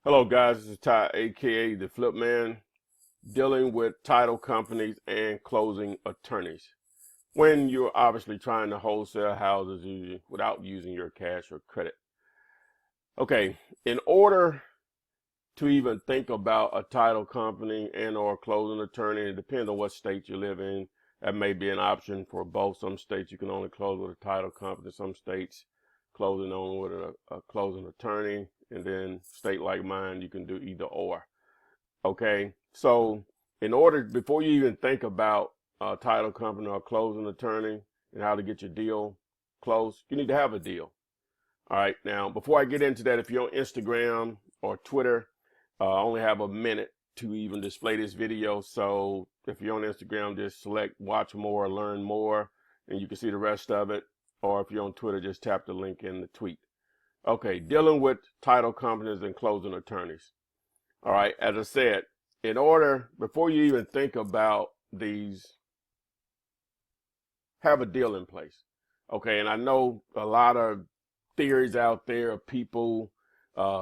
Hello guys, this is Ty, aka the Flip Man, dealing with title companies and closing attorneys. When you're obviously trying to wholesale houses without using your cash or credit. Okay, in order to even think about a title company and or closing attorney, it depends on what state you live in. That may be an option for both. Some states you can only close with a title company. Some states closing only with a closing attorney. And then state like mine, you can do either or. Okay, so before you even think about a title company or a closing attorney and how to get your deal closed, you need to have a deal. All right, now before I get into that, if you're on Instagram or Twitter, I only have a minute to even display this video. So if you're on Instagram, just select watch more, learn more, and you can see the rest of it. Or if you're on Twitter, just tap the link in the tweet. Okay, dealing with title companies and closing attorneys. All right, as I said, before you even think about these, have a deal in place. Okay, and I know a lot of theories out there of people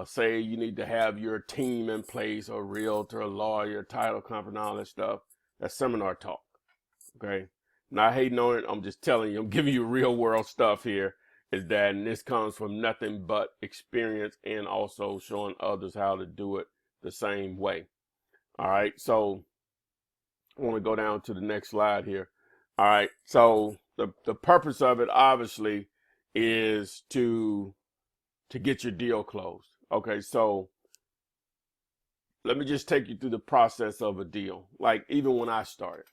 say you need to have your team in place, a realtor, a lawyer, title company, all that stuff. That's seminar talk. Okay, not hating on it. I'm just telling you, I'm giving you real world stuff here. Is that, and this comes from nothing but experience and also showing others how to do it the same way. All right, so I want to go down to the next slide here. All right, so the purpose of it obviously is to get your deal closed. Okay, so let me just take you through the process of a deal. Like even when I started,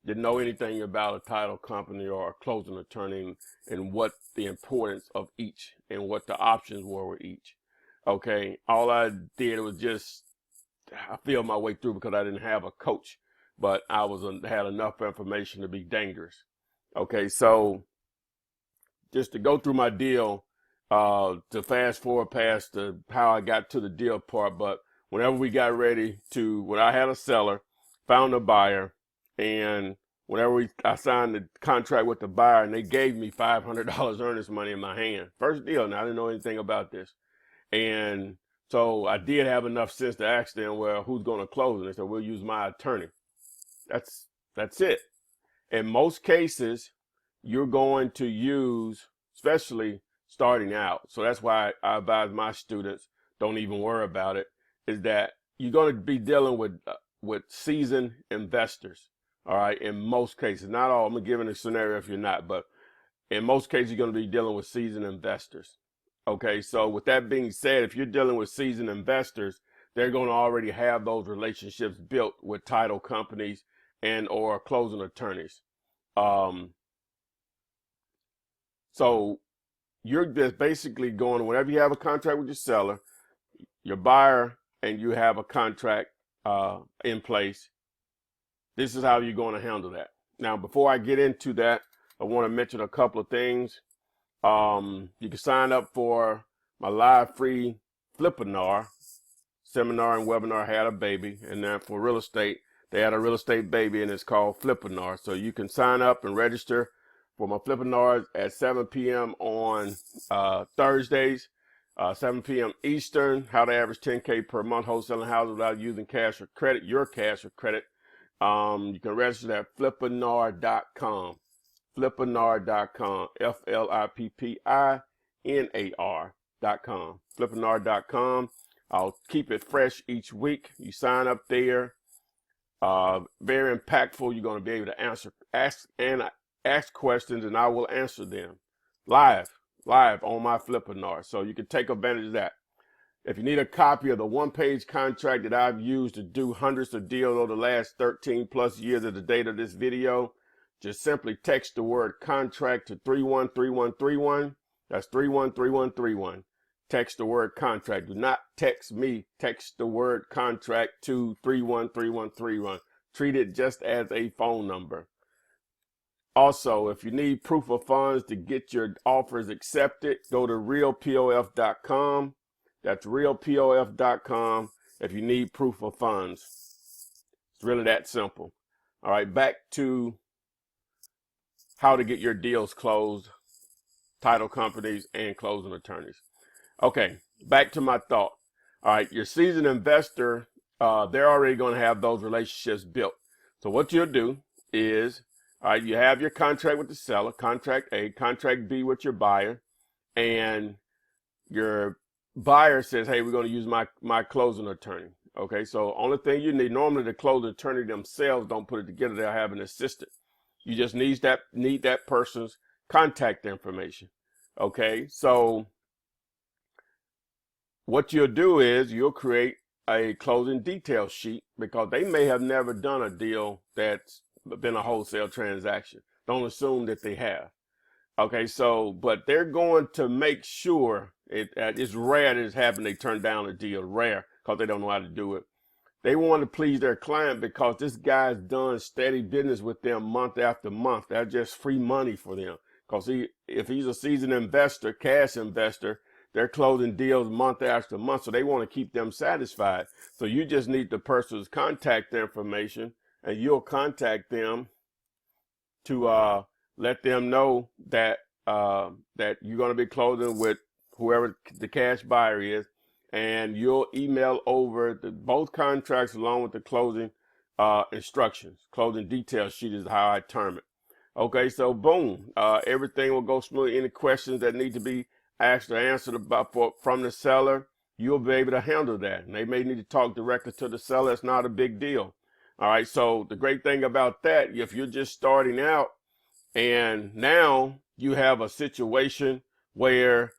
didn't know anything about a title company or a closing attorney and what the importance of each and what the options were with each. Okay, all I did was I feel my way through because I didn't have a coach, but I had enough information to be dangerous. Okay, so just to go through my deal, to fast forward past how I got to the deal part, but whenever we got ready when I had a seller, found a buyer, and I signed the contract with the buyer, and they gave me $500 earnest money in my hand. First deal, and I didn't know anything about this. And so I did have enough sense to ask them, well, who's going to close? And they said, we'll use my attorney. That's it. In most cases, you're going to use, especially starting out. So that's why I advise my students, don't even worry about it, is that you're going to be dealing with seasoned investors. All right, in most cases, not all. I'm gonna give a scenario if you're not, but in most cases, you're going to be dealing with seasoned investors. Okay, so with that being said, if you're dealing with seasoned investors, they're going to already have those relationships built with title companies and or closing attorneys. So you're just basically going, whenever you have a contract with your seller, your buyer, and you have a contract in place, this is how you're going to handle that. Now, before I get into that, I want to mention a couple of things. You can sign up for my live free Flippinar seminar and webinar, Had a Baby. And then for real estate, they had a real estate baby, and it's called Flippinar. So you can sign up and register for my Flippinars at 7 p.m. on Thursdays, 7 p.m. Eastern. How to average 10K per month wholesaling houses without using cash or credit, your cash or credit. You can register at flippinar.com. Flippinar.com. FLIPPINAR.com. Flippinar.com. I'll keep it fresh each week. You sign up there. Very impactful. You're going to be able to ask questions, and I will answer them live on my Flippinar. So you can take advantage of that. If you need a copy of the one-page contract that I've used to do hundreds of deals over the last 13 plus years of the date of this video, just simply text the word contract to 313131. That's 313131. Text the word contract. Do not text me. Text the word contract to 313131. Treat it just as a phone number. Also, if you need proof of funds to get your offers accepted, go to realpof.com. That's realpof.com if you need proof of funds. It's really that simple. All right, back to how to get your deals closed, title companies and closing attorneys. Okay, back to my thought. All right, your seasoned investor, they're already going to have those relationships built. So what you'll do is, all right, you have your contract with the seller, contract A, contract B with your buyer, and your buyer says, hey, we're going to use my closing attorney. Okay, so only thing you need, normally the closing attorney themselves don't put it together, they'll have an assistant. You just need that person's contact information. Okay, so what you'll do is you'll create a closing detail sheet, because they may have never done a deal that's been a wholesale transaction. Don't assume that they have. Okay, so, but they're going to make sure it's rare that it's happened. They turn down a deal, rare, because they don't know how to do it. They want to please their client because this guy's done steady business with them month after month. That's just free money for them. Because if he's a seasoned investor, cash investor, they're closing deals month after month. So they want to keep them satisfied. So you just need the person's contact information, and you'll contact them to let them know that that you're going to be closing with whoever the cash buyer is, and you'll email over both contracts along with the closing instructions. Closing detail sheet is how I term it. Okay, so boom, everything will go smoothly. Any questions that need to be asked or answered from the seller, you'll be able to handle that. And they may need to talk directly to the seller. It's not a big deal. All right, so the great thing about that, if you're just starting out and now you have a situation where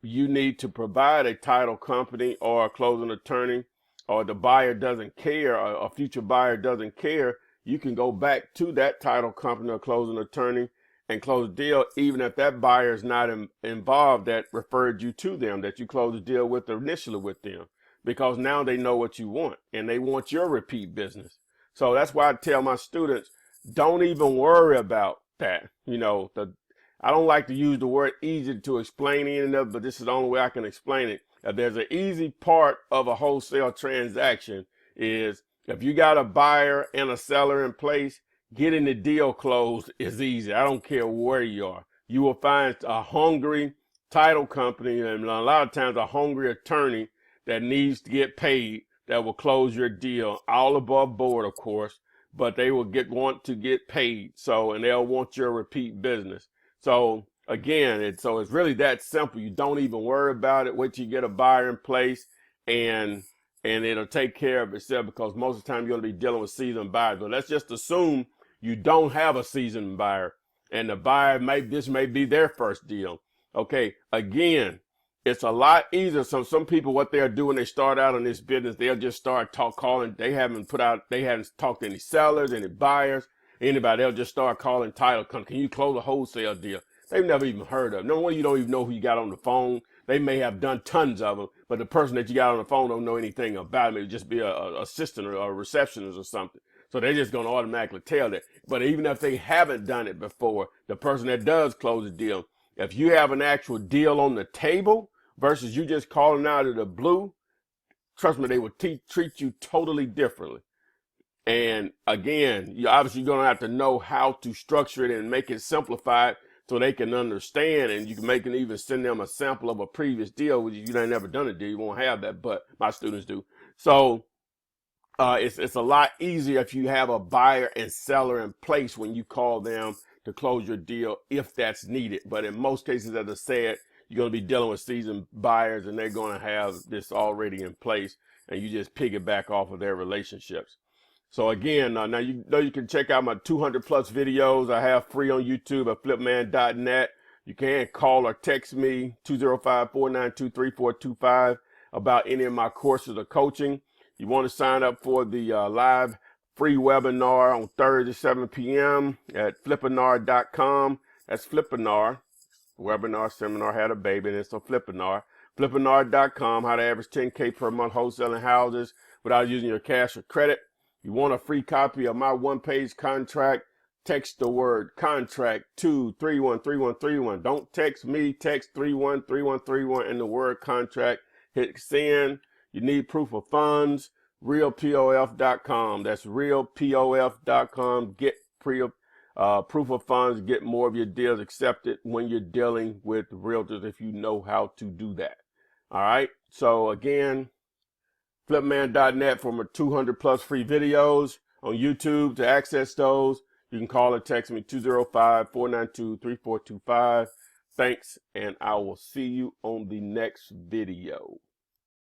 you need to provide a title company or a closing attorney, or the buyer doesn't care, or a future buyer doesn't care, you can go back to that title company or closing attorney and close a deal, even if that buyer is not involved, that referred you to them, that you closed a deal with initially with them, because now they know what you want and they want your repeat business. So that's why I tell my students, don't even worry about that. You know, I don't like to use the word easy to explain any of it, but this is the only way I can explain it. If there's an easy part of a wholesale transaction, is if you got a buyer and a seller in place, getting the deal closed is easy. I don't care where you are. You will find a hungry title company, and a lot of times a hungry attorney that needs to get paid, that will close your deal, all above board, of course, but they will want to get paid. So, and they'll want your repeat business. So again, it's really that simple. You don't even worry about it. Wait till you get a buyer in place, and it'll take care of itself, because most of the time you're going to be dealing with seasoned buyers. But let's just assume you don't have a seasoned buyer, and the buyer this may be their first deal. Okay, again, it's a lot easier. So some people, what they'll do when they start out in this business, they'll just start calling. They haven't talked to any sellers, any buyers, anybody. They'll just start calling title company. Can you close a wholesale deal? They've never even heard of. No wonder you don't even know who you got on the phone. They may have done tons of them, but the person that you got on the phone don't know anything about it. Maybe just be a assistant or a receptionist or something. So they're just going to automatically tell that. But even if they haven't done it before, the person that does close a deal, if you have an actual deal on the table versus you just calling out of the blue, trust me, they will treat you totally differently. And again, you're obviously going to have to know how to structure it and make it simplified so they can understand, and you can even send them a sample of a previous deal, which you ain't never done a deal. You won't have that, but my students do. So it's a lot easier if you have a buyer and seller in place when you call them to close your deal, if that's needed. But in most cases, as I said, you're going to be dealing with seasoned buyers, and they're going to have this already in place, and you just piggyback off of their relationships. So again, now you know you can check out my 200 plus videos I have free on YouTube at flipman.net. You can call or text me 205-492-3425 about any of my courses or coaching. You want to sign up for the live free webinar on Thursday, 7 p.m. at Flippinars.com. That's Flippinar. Webinar, seminar, had a baby, and it's a Flippinar. Flippinars.com, how to average 10K per month wholesaling houses without using your cash or credit. You want a free copy of my one-page contract, text the word contract to 313131. Don't text me, text 313131 and the word contract. Hit send. You need proof of funds, realpof.com. That's realpof.com. Get proof of funds, get more of your deals accepted when you're dealing with realtors, if you know how to do that. All right. So again, flipman.net for my 200 plus free videos on YouTube. To access those, you can call or text me 205-492-3425. Thanks, and I will see you on the next video.